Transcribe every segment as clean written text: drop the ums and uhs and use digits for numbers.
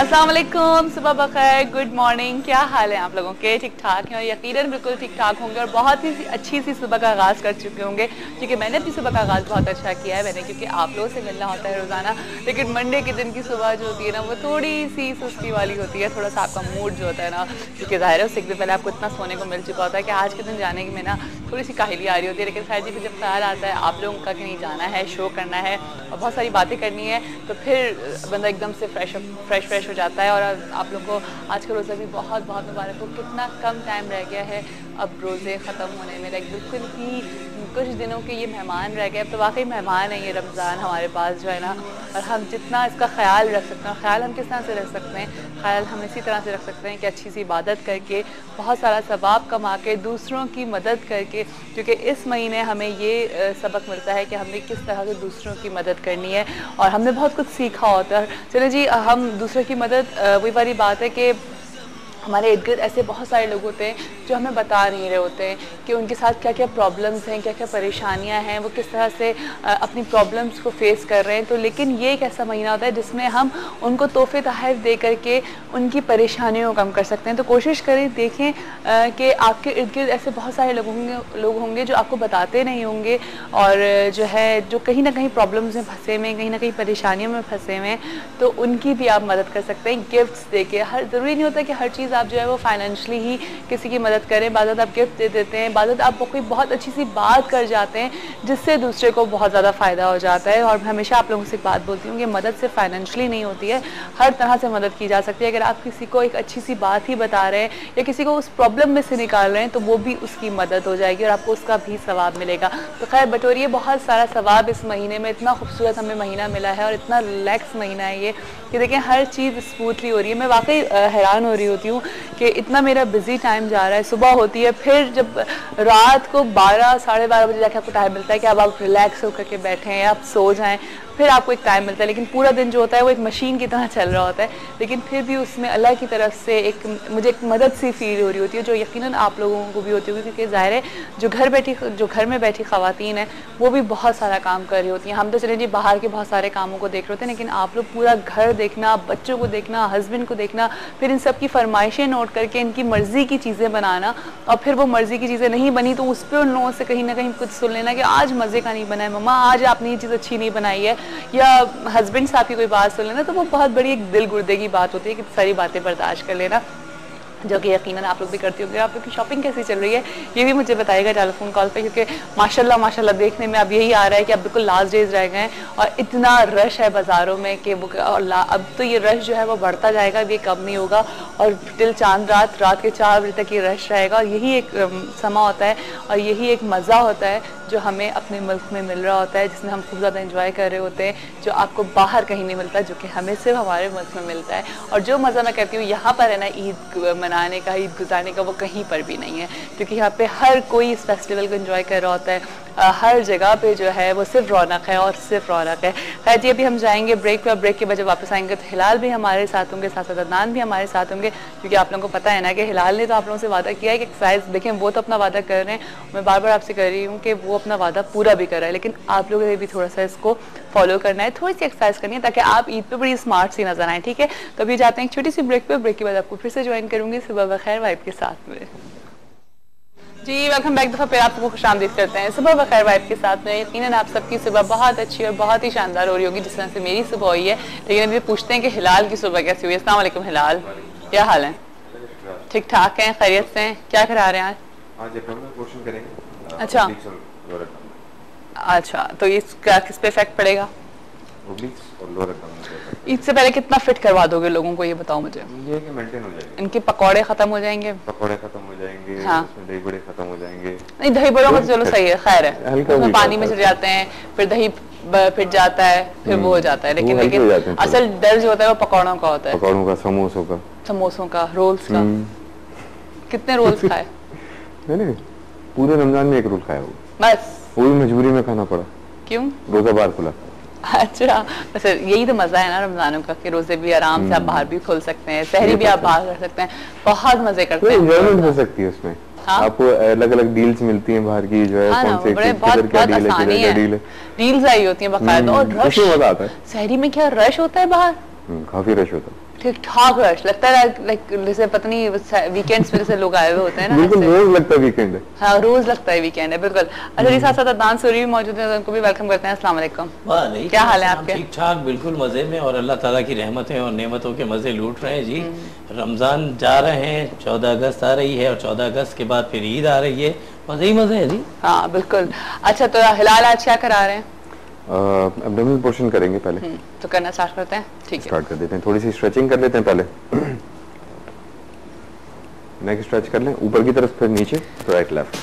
अस्सलाम वालेकुम, सुबह बखैर, गुड मॉर्निंग। क्या हाल है आप लोगों के? ठीक ठाक हैं और यकीनन बिल्कुल ठीक ठाक होंगे और बहुत ही अच्छी सी सुबह का आगाज़ कर चुके होंगे, क्योंकि मैंने अपनी सुबह का आगाज़ बहुत अच्छा किया है मैंने, क्योंकि आप लोगों से मिलना होता है रोज़ाना। लेकिन मंडे के दिन की सुबह जो होती है ना, वो थोड़ी सी सुस्ती वाली होती है, थोड़ा सा आपका मूड जो होता है ना, क्योंकि ज़ाहिर है उससे एक दिन पहले आपको इतना सोने को मिल चुका होता है कि आज के दिन जाने की में ना थोड़ी सी काहली आ रही होती है। लेकिन खैर जी, फिर जब ख्याल आता है आप लोगों का कहीं जाना है, शो करना है और बहुत सारी बातें करनी है, तो फिर बंदा एकदम से फ्रेश हो जाता है। और आप लोग को आज का रोज़ा भी बहुत बहुत मुबारक हो। कितना कम टाइम रह गया है अब रोज़े ख़त्म होने में, लाइक बिल्कुल ही कुछ दिनों के ये मेहमान रह गए। अब तो वाकई मेहमान है ये रमज़ान हमारे पास जो है ना, और हम जितना इसका ख्याल रख सकते हैं, ख्याल हम किस तरह से रख सकते हैं, ख्याल हम इसी तरह से रख सकते हैं कि अच्छी सी इबादत करके, बहुत सारा सवाब कमा के, दूसरों की मदद करके, क्योंकि इस महीने हमें ये सबक मिलता है कि हमें किस तरह से दूसरों की मदद करनी है और हमने बहुत कुछ सीखा होता है। चलो जी, हम दूसरों की मदद, वही वाली बात है कि हमारे इर्द गिर्द ऐसे बहुत सारे लोग होते हैं जो हमें बता नहीं रहे होते हैं कि उनके साथ क्या क्या प्रॉब्लम्स हैं, क्या क्या परेशानियां हैं, वो किस तरह से अपनी प्रॉब्लम्स को फेस कर रहे हैं। तो लेकिन ये एक ऐसा महीना होता है जिसमें हम उनको तोहफे तोहफ़ दे करके उनकी परेशानियों को कम कर सकते हैं। तो कोशिश करें, देखें कि आपके इर्द गिर्द ऐसे बहुत सारे लोग होंगे जो आपको बताते नहीं होंगे और जो है जो कहीं ना कहीं प्रॉब्लम्स में फंसे हुए, कहीं ना कहीं परेशानियों में फंसे हुए, तो उनकी भी आप मदद कर सकते हैं गिफ्ट्स दे के। ज़रूरी नहीं होता कि हर चीज़ आप जो है वो फाइनेंशियली ही किसी की मदद करें। बाज़त आप गिफ्ट दे देते हैं, बाज़त आप कोई बहुत अच्छी सी बात कर जाते हैं जिससे दूसरे को बहुत ज़्यादा फ़ायदा हो जाता है। और हमेशा आप लोगों से एक बात बोलती हूँ कि मदद सिर्फ फाइनेंशियली नहीं होती है, हर तरह से मदद की जा सकती है। अगर आप किसी को एक अच्छी सी बात ही बता रहे हैं या किसी को उस प्रॉब्लम में से निकाल रहे हैं, तो वो भी उसकी मदद हो जाएगी और आपको उसका भी सवाब मिलेगा। तो खैर बटोरिए बहुत सारा सवाब इस महीने में। इतना खूबसूरत हमें महीना मिला है और इतना रिलैक्स महीना है ये कि देखें हर चीज़ स्मूथली हो रही है। मैं वाकई हैरान हो रही होती हूँ कि इतना मेरा बिजी टाइम जा रहा है। सुबह होती है, फिर जब रात को 12 साढ़े 12 बजे जाके आपको टाइम मिलता है कि अब आप रिलैक्स होकर के बैठें या आप सो जाएं, फिर आपको एक टाइम मिलता है। लेकिन पूरा दिन जो होता है वो एक मशीन की तरह चल रहा होता है, लेकिन फिर भी उसमें अल्लाह की तरफ से मुझे एक मदद सी फील हो रही होती है, जो यकीनन आप लोगों को भी होती होगी, क्योंकि ज़ाहिर है जो घर में बैठी ख़वातीन हैं वो भी बहुत सारा काम कर रही होती हैं। हम तो चले जी बाहर के बहुत सारे कामों को देख रहे होते हैं, लेकिन आप लोग पूरा घर देखना, बच्चों को देखना, हस्बैंड को देखना, फिर इन सब की फरमाइशें नोट करके इनकी मर्ज़ी की चीज़ें बनाना, और फिर वो मर्ज़ी की चीज़ें नहीं बनी तो उस पर उन लोगों से कहीं ना कहीं कुछ सुन लेना कि आज मज़े का नहीं बना है मम्मा, आज आपने ये चीज़ अच्छी नहीं बनाई है, या हस्बैंड साहब की कोई बात सुन लेना, तो वो बहुत बड़ी एक दिल गुर्दे की बात होती है कि सारी बातें बर्दाश्त कर लेना, जो कि यकीनन आप लोग भी करती होंगे। आप लोग की शॉपिंग कैसी चल रही है ये भी मुझे बताइएगा टेलीफोन कॉल पे, क्योंकि माशाल्लाह देखने में अब यही आ रहा है कि अब बिल्कुल लास्ट डेज रह गए हैं और इतना रश है बाज़ारों में कि वो अब तो ये रश जो है वो बढ़ता जाएगा, अब ये कम नहीं होगा और टिल चांद रात के 4 बजे तक ये रश रहेगा। और यही एक समा होता है और यही एक मज़ा होता है जो हमें अपने मुल्क में मिल रहा होता है, जिसमें हम खूब ज़्यादा इंजॉय कर रहे होते हैं, जो आपको बाहर कहीं नहीं मिलता, जो कि हमें सिर्फ हमारे मुल्क में मिलता है। और जो मज़ा मैं कहती हूँ यहाँ पर है ना ईद मनाने का, ईद गुजारने का, वो कहीं पर भी नहीं है, क्योंकि यहाँ पे हर कोई इस फेस्टिवल को एंजॉय कर रहा होता है। हर जगह पे जो है वो सिर्फ रौनक है और सिर्फ रौनक है। खैर जी, अभी हम जाएंगे ब्रेक पे, ब्रेक के बाद जब वापस आएंगे तो हिलाल भी हमारे साथ होंगे, साथ साथ अदनान भी हमारे साथ होंगे, क्योंकि आप लोगों को पता है ना कि हिलाल ने तो आप लोगों से वादा किया है कि एक्सरसाइज, देखें वो तो अपना वादा कर रहे हैं, मैं बार बार आपसे कर रही हूँ कि वो अपना वादा पूरा भी कर रहा है, लेकिन आप लोगों ने भी थोड़ा सा इसको फॉलो करना है, थोड़ी सी एक्सरसाइज करनी है ताकि आप ईद पे बड़ी स्मार्ट सी नजर आए। ठीक है, तो अभी जाते हैं एक छोटी सी ब्रेक पे, ब्रेक के बाद आपको फिर से ज्वाइन करूंगी सुबह बखैर वाइब के साथ में। जी वेलकम बैक, दफ़ा फिर आप सबको खुशामदीद करते हैं सुबह बखैर वाइब के साथ में। यकीनन आप सबकी सुबह बहुत अच्छी और बहुत ही शानदार हो रही होगी, जिस तरह से मेरी सुबह हुई है। लेकिन अभी पूछते हैं कि हिलाल की सुबह कैसी हुई है। अस्सलाम वालेकुम हिलाल, क्या हाल है? ठीक ठाक हैं, खैरियत से हैं? क्या करा रहे हैं आज? अच्छा, तो इसका किस पे इफेक्ट पड़ेगा? ईद से पहले कितना फिट करवा दोगे लोगों को, ये बताओ मुझे। ये कि मेंटेन हो जाएगा। इनके पकौड़े खत्म हो जाएंगे, हाँ, दही बड़े खत्म हो जाएंगे। नहीं, दही बड़ों का तो चलो सही है, खैर है, उसमें पानी में चले जाते हैं, फिर दही फिर जाता है, फिर वो हो जाता है, लेकिन असल डर जो होता है वो पकौड़ों का होता है, पकौड़ों का, समोसों का, रोल्स का। कितने रोल्स खाए? मैंने पूरे रमजान में 1 रोल खाया होगा बस, वो भी मजबूरी में खाना पड़ा। क्यों? रोजा बार खुला। अच्छा, वैसे यही तो मजा है ना रमजानों का कि रोजे भी आराम से आप बाहर भी खोल सकते हैं, सहरी भी आप बाहर कर सकते हैं, बहुत मजे करते हैं, एंजॉयमेंट हो सकती है उसमें। हाँ? आपको अलग अलग डील्स मिलती हैं बाहर की, जो है हाँ, कौन से बहुत क्या डील है, डील्स आई होती हैं बाकायदा। और रश मजा आता है। सहरी में क्या रश होता है बाहर, काफी रश होता है। ठीक ठाक रश लगता है, लाइक जैसे पता नहीं वीकेंड्स पे जैसे लोग आए हुए होते हैं ना, बिल्कुल रोज लगता है वीकेंड है। हाँ रोज लगता है वीकेंड है, बिल्कुल। अच्छा जी, साथ साथ अदनान सूरी भी मौजूद है, उनको भी वेलकम करते हैं। अस्सलाम वालेकुम, क्या हाल है आपके? ठीक ठाक, बिल्कुल मजे में, और अल्लाह ताला की रहमतें और नेमतों के मजे लूट रहे हैं जी। रमजान जा रहे हैं, 14 अगस्त आ रही है और 14 अगस्त के बाद फिर ईद आ रही है, मजे ही मजे है जी। हाँ बिल्कुल। अच्छा तो हिलाल आज क्या करा रहे हैं? एब्डोमिनल पोर्शन करेंगे पहले। तो करना स्टार्ट करते हैं, ठीक है। स्टार्ट कर देते हैं, थोड़ी सी स्ट्रेचिंग कर लेते हैं पहले। नेक स्ट्रेच कर लें ऊपर की तरफ, फिर नीचे, तो राइट लेफ्ट।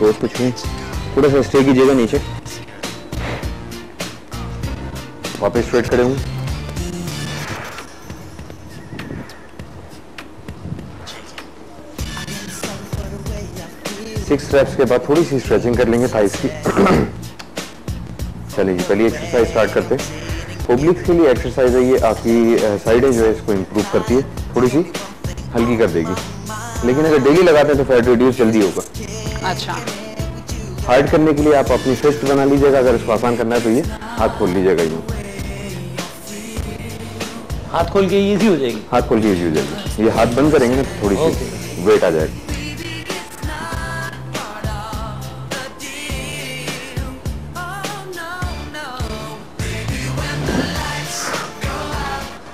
तो कुछ नहीं, थोड़ा सा स्टे कीजिएगा नीचे, वापस स्ट्रेट खड़े होंगे। सिक्स रेप्स के बाद थोड़ी सी स्ट्रेचिंग कर लेंगे थाइस की। चलिए जी, पहली एक्सरसाइज स्टार्ट करते हैं। ओब्लिक्स के लिए एक्सरसाइज है ये, आपकी साइडें जो है इसको इम्प्रूव करती है, थोड़ी सी हल्की कर देगी। लेकिन अगर डेली लगाते हैं तो फैट रिड्यूस जल्दी होगा। अच्छा, हार्ड करने के लिए आप अपनी फिस्ट बना लीजिएगा, अगर इसको आसान करना है तो ये हाथ खोल लीजिएगा। यूँ हाथ खोल के इजी हो जाएगी, हाथ खोल के इजी हो जाएगी। ये हाथ बंद करेंगे ना तो थोड़ी सी वेट आ जाएगी।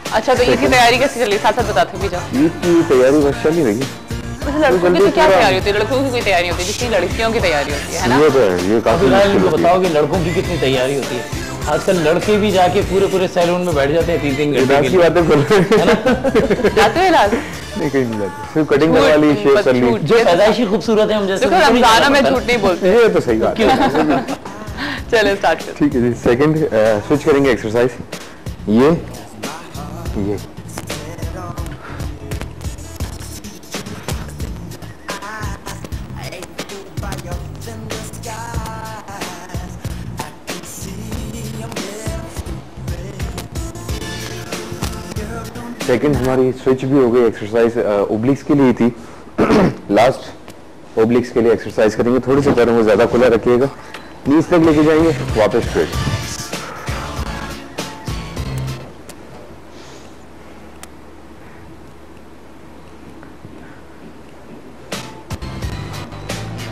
अच्छा तो ईद की तैयारी कैसी चल रही है, साथ साथ बताते भी जाओ। ईद की तैयारी बस चल ही रही है। लड़कों की तो क्या तैयारी होती है? लड़कों की कोई तैयारी होती है जितनी लड़कियों की तैयारी होती है ना? ये तो है, ये काफी इनको बताओ कि लड़कों की कितनी तैयारी होती है। आजकल लड़के भी जाके पूरे सैलून में बैठ जाते हैं 3-3 घंटे की बातें बोल रहे हैं। जाते हो इलाज? नहीं, कहीं नहीं जाते, सिर्फ कटिंग करवा ली, शेव कर ली। जो पैदाइशी खूबसूरत है हम जैसे, देखो रमजान में झूठ नहीं बोलते। ये तो सही बात है। चले स्टार्ट करते। ठीक है जी, सेकंड स्विच करेंगे एक्सरसाइज। ये सेकंड हमारी स्विच भी हो गई। एक्सरसाइज ओब्लिक्स के लिए थी। लास्ट ओब्लिक्स के लिए एक्सरसाइज करेंगे। थोड़ी सी पैरों को ज्यादा खुला रखिएगा, नीज तक लेके जाएंगे, वापस स्ट्रेट।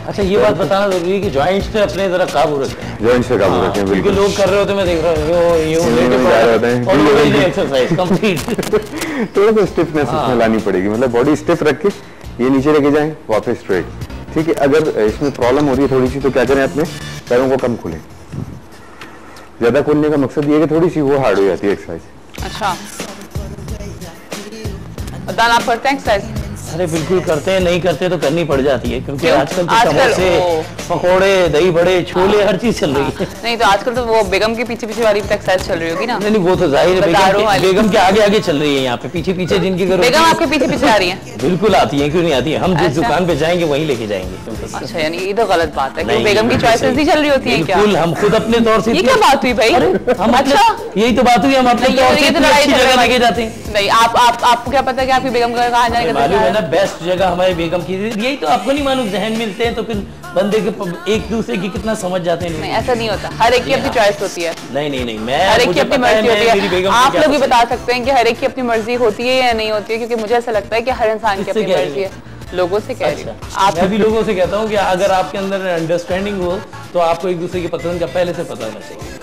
अच्छा ये बात बताना जरूरी है कि जॉइंट्स पे अपने जरा काबू रखें। जॉइंट्स पे काबू रखें, बिल्कुल। लोग कर रहे होते मैं देख रहा हूँ एक्सरसाइज कंप्लीट। थोड़ा सा स्टिफनेस इसमें लानी पड़ेगी, मतलब बॉडी स्टिफ रख के ये नीचे लेके जाएं, वापस स्ट्रेट। ठीक है, अगर इसमें प्रॉब्लम हो रही है थोड़ी सी तो क्या करें, अपने पैरों को कम खोलें। ज्यादा खोलने का मकसद ये है कि थोड़ी सी वो हार्ड हो जाती है एक्सरसाइज। अच्छा, दान आप करते हैं एक्सरसाइज? अरे बिल्कुल करते हैं, नहीं करते तो करनी पड़ जाती है, क्योंकि आजकल तो समोसे, पकोड़े, दही बड़े, छोले, हर चीज चल रही है। नहीं तो आजकल तो वो बेगम के पीछे पीछे वाली एक्सरसाइज चल रही होगी ना? नहीं वो तो जाहिर है, बेगम के आगे आगे चल रही है। यहाँ पे पीछे पीछे जिनकी बेगम आपके पीछे पीछे आ रही है? बिल्कुल आती है, क्यों नहीं आती है। हम जिस दुकान पे जाएंगे वहीं लेके जाएंगे। अच्छा, यानी ये तो गलत बात है कि बेगम की चॉइसेस नहीं चल रही होती है क्या? बिल्कुल, हम खुद अपने तौर से। ये क्या बात हुई भाई? हम अच्छा, यही तो बात हुई, हम अपने तौर से अच्छी जगह लेके जाते हैं। नहीं, आपको क्या पता कि आपकी बेगम का कहाँ जाने का? मालूम है ना, बेस्ट जगह हमारे बेगम की। यही तो आपको नहीं मालूम, जहन मिलते हैं तो फिर बंदे के एक दूसरे की कितना समझ जाते हैं। नहीं ऐसा नहीं होता, हर एक की अपनी चॉइस होती है। नहीं, मैं हर एक की अपनी मर्जी होती है। आप लोग भी बता सकते हैं कि हर एक की अपनी मर्जी होती है या नहीं होती है, क्योंकि मुझे ऐसा लगता है कि हर इंसान की अपनी मर्जी है। लोगों से कह रही हूँ, मैं भी लोगों से कहता हूँ कि अगर आपके अंदर अंडरस्टैंडिंग हो तो आपको एक दूसरे की पसंद का पहले से पता होना चाहिए।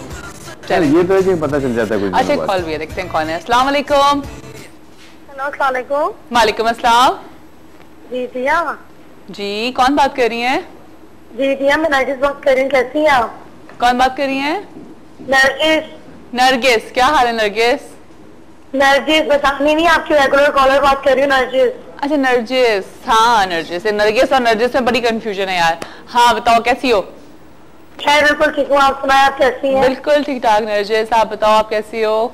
चलिए, ये तो है कि पता चल जाता है कुछ। अच्छा, कॉल भी है, देखते हैं कौन है। अस्सलाम वालेकुम। हेलो, अस्सलाम वालेकुम। वालेकुम अस्सलाम। जी जिया। जी, कौन बात कर रही हैं? जी जिया, मैं नरगिस बात कर रही हूँ। कैसी हैं आप? कौन बात कर रही हैं? नरगिस। नरगिस, क्या हाल है नरगिस? नरगिस बतानी नहीं, आपकी रेगुलर कॉलर बात कर रही हूँ, नरगिस। अच्छा नरगिस, हाँ नरगिस। नरगिस और नरगिस में बड़ी कंफ्यूजन है यार। हाँ बताओ, कैसी हो? खैर बिल्कुल ठीक हूँ, आप सुनाए, आप कैसी हैं? बिल्कुल ठीक ठाक नरगिस, आप बताओ आप कैसी हो?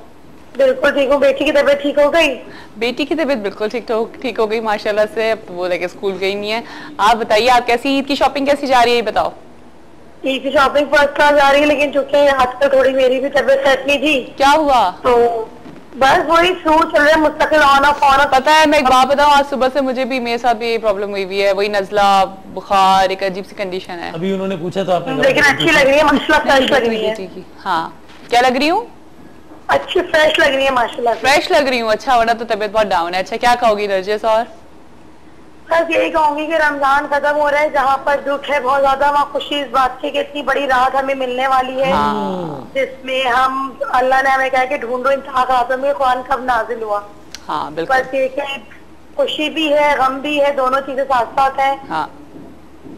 बिल्कुल ठीक हूँ। बेटी की तबीयत ठीक हो गई? बेटी की तबीयत बिल्कुल ठीक हो गई माशाल्लाह से। अब वो लेके स्कूल गई नहीं है। आप बताइए, आप कैसी, ईद की शॉपिंग कैसी जा रही है, बताओ। ईद की शॉपिंग फर्स्ट क्लास जा रही है, लेकिन चूंकि आजकल थोड़ी मेरी भी तबीयत सेट नहीं थी। क्या हुआ? तो बस वही फ्लू चल रहा है, मुस्तकिल ऑन ऑफ ऑन ऑफ। पता है मैं एक बात बताऊं, आज सुबह से मुझे भी, मेरे साथ भी प्रॉब्लम हुई हुई है, वही नजला बुखार, एक अजीब सी कंडीशन है। अभी उन्होंने पूछा तो आपने लेकिन अच्छी लग रही है माशाल्लाह, फ्रेश लग रही है। हाँ क्या लग रही हूँ? अच्छी फ्रेश लग रही है माशाल्लाह। फ्रेश लग रही हूँ, अच्छा, वरना तो तबीयत बहुत डाउन है। अच्छा क्या कहोगी नरजिस? और बस यही कहूंगी कि रमजान खत्म हो रहा है, जहाँ पर दुख है बहुत ज्यादा, वहाँ खुशी इस बात की कि इतनी बड़ी राहत हमें मिलने वाली है, जिसमें हम, अल्लाह ने हमें कहा कि ढूंढो इन ताकतों में, कुरान कब नाजिल हुआ। हाँ बिल्कुल। बस ये कि खुशी भी है, गम भी है, दोनों चीजें साथ साथ है। हाँ।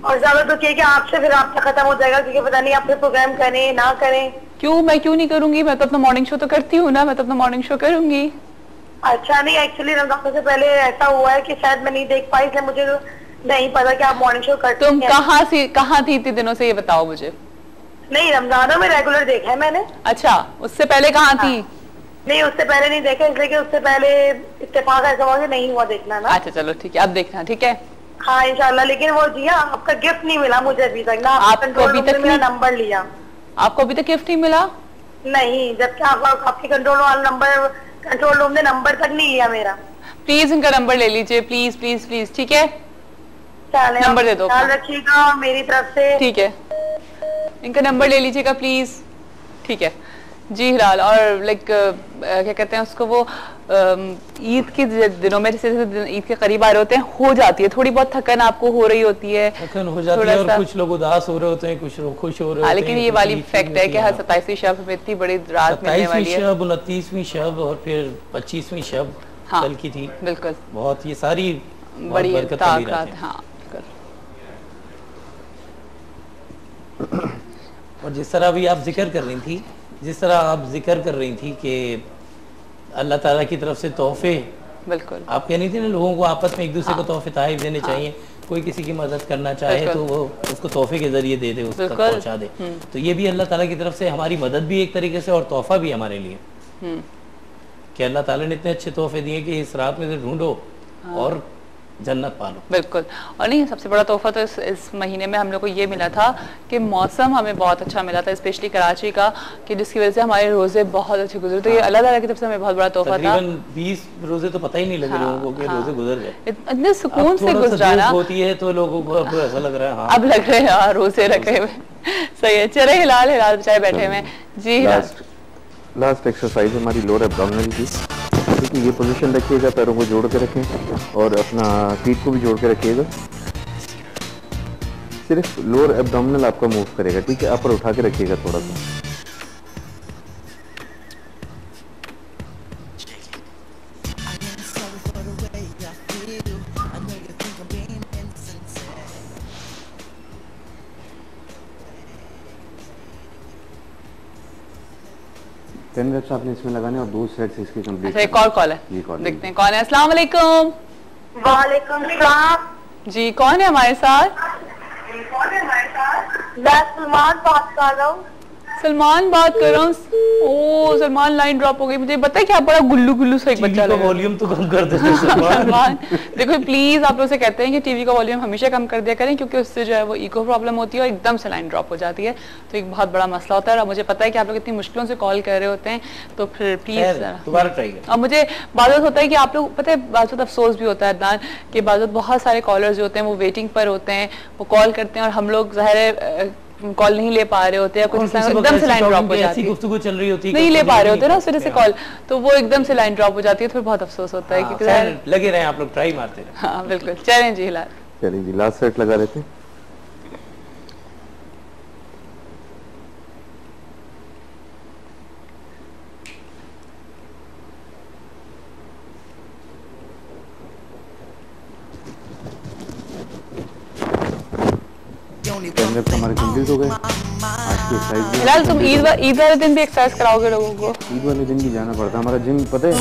और ज्यादा दुख ये कि आपसे फिर आपका खत्म हो जाएगा, क्योंकि पता नहीं आप फिर प्रोग्राम करें ना करें। क्यों, मैं क्यों नहीं करूंगी? मैं तो अपना मॉर्निंग शो तो करती हूँ ना, मैं तो अपना मॉर्निंग शो करूंगी। अच्छा नहीं, एक्चुअली रमजान से पहले ऐसा हुआ है कि शायद मैं नहीं देख पाई, इसलिए मुझे नहीं पता कि आप मॉर्निंग शो करते तुम कहाँ थी इतने दिनों से, ये बताओ मुझे। नहीं, रमजानों में रेगुलर देखा है मैंने। अच्छा, उससे पहले कहाँ थी? नहीं, उससे पहले नहीं देखा, इसलिए कि उससे पहले इत्तेफाक ऐसा हुआ कि नहीं हुआ देखना ना। अच्छा चलो ठीक है, अब देखना, ठीक है। हाँ इंशाल्लाह। लेकिन वो जिया, आपका गिफ्ट नहीं मिला मुझे अभी तक ना। आपको अभी तक मेरा नंबर लिया? आपको अभी तक गिफ्ट नहीं मिला? नहीं, जबकि आपकी कंट्रोल वाला नंबर, कंट्रोल रूम ने नंबर तक नहीं लिया मेरा। प्लीज इनका नंबर ले लीजिए, प्लीज प्लीज प्लीज, ठीक है? नंबर दे दो, ख्याल रखिएगा मेरी तरफ से। ठीक है, इनका नंबर ले लीजिएगा प्लीज, ठीक है जी हिलाल। और लाइक क्या कहते हैं उसको, वो ईद के दिनों में, जैसे ईद के करीब आ रहे होते हैं, हो जाती है थोड़ी बहुत थकन, आपको हो रही होती है, थकन हो जाती है, और कुछ लोग उदास हो रहे होते हैं, कुछ लोग खुश हो रहे होते हैं। लेकिन ये वाली फैक्ट है कि हर 27वीं शब में इतनी बड़ी रात मिलने वाली है। 29वीं शब और फिर 25वीं शब कल की थी। बिल्कुल, बहुत, ये सारी बड़ी ताकत। हाँ। और जिस तरह अभी आप जिक्र कर रही थी, कि अल्लाह ताला की तरफ से तोहफे, बिल्कुल आप कह रही थी ना, लोगों को आपस में एक दूसरे को तोहफे ताइफ देने चाहिए। कोई किसी की मदद करना चाहे तो वो उसको तोहफे के जरिए दे दे, उसको पहुंचा दे। तो ये भी अल्लाह ताला की तरफ से हमारी मदद भी एक तरीके से, और तोहफा भी हमारे लिए, कि अल्लाह ताला ने इतने अच्छे तोहफे दिए कि इस रात में से ढूंढो और जन्नत पालो। बिल्कुल। और नहीं, सबसे बड़ा तोहफा तो इस महीने में हम लोग को ये मिला था कि मौसम हमें बहुत अच्छा मिला था, स्पेशली कराची का, कि जिसकी वजह से हमारे रोजे बहुत अच्छे गुजरे। तो ये अल्लाह ताला की तरफ से हमें बहुत बड़ा तोहफा था। तकरीबन 20 रोजे तो पता ही नहीं लगे लोगों को कि रोजे गुजर गए। इतने सुकून से गुजराना होती है तो लोगों को अब ऐसा लग रहा है, अब लग रहे हैं रोजे रखे हुए। सही है, चले हिलाल बेचारे बैठे हुए। जी लास्ट एक्सरसाइज हमारी लोअर एब्डोमिनल की। ये पोजीशन रखिएगा, पैरों को जोड़ के रखें और अपना पीठ को भी जोड़ के रखिएगा। सिर्फ लोअर एब्डोमिनल आपका मूव करेगा, ठीक है? अपर उठा के रखिएगा थोड़ा सा। टेन रेप्स आपने इसमें लगाने और 2 सेट्स इसके कंप्लीट। अच्छा, एक और कॉल है, देखते हैं कौन है। अस्सलाम वालेकुम। वालेकुम सलाम जी, कौन है हमारे साथ? मैं सलमान बात कर रहा हूँ। सलमान बात कर रहा हूँ। ओ सलमान, लाइन ड्रॉप हो गई। मुझे पता है क्या, बड़ा गुल्लू गुल्लू सा एक बच्चा लगा। वॉल्यूम तो कम कर देते सलमान। देखो प्लीज, आप लोग से कहते हैं कि टीवी का वॉल्यूम हमेशा कम कर दिया करें, क्योंकि उससे जो है वो इको प्रॉब्लम होती है और एकदम से लाइन ड्रॉप हो जाती है, तो एक बहुत बड़ा मसला होता है। और मुझे पता है कि आप लोग इतनी मुश्किलों से कॉल कर रहे होते हैं, तो फिर प्लीज दोबारा ट्राई करें। और मुझे बात होता है कि आप लोग, पता है बात अफसोस भी होता है अदनान, कि बात बहुत सारे कॉलर्स जो होते हैं वो वेटिंग पर होते हैं, वो कॉल करते हैं और हम लोग ज़ाहिर है कॉल नहीं ले पा रहे होते हैं, कुछ एकदम से लाइन ड्रॉप हो जाती है, गुफ्तगू चल रही होती है, नहीं ले पा रहे होते ना उस तरह से कॉल, तो वो एकदम से लाइन ड्रॉप हो जाती है, तो फिर बहुत अफसोस होता है। क्योंकि लगे रहे आप लोग, ट्राई मारते रहे। हाँ बिल्कुल, चलें जी हिलाल। चलिए जी, लास्ट सेट लगा रहे थे। हमारे कंप्लीट हो गए। आज की एक्सरसाइज हिलाल, तुम ईद वाले दिन भी एक्सरसाइज कराओगे लोगों को? ईद वाले दिन भी जाना पड़ता है, हमारा जिम पता है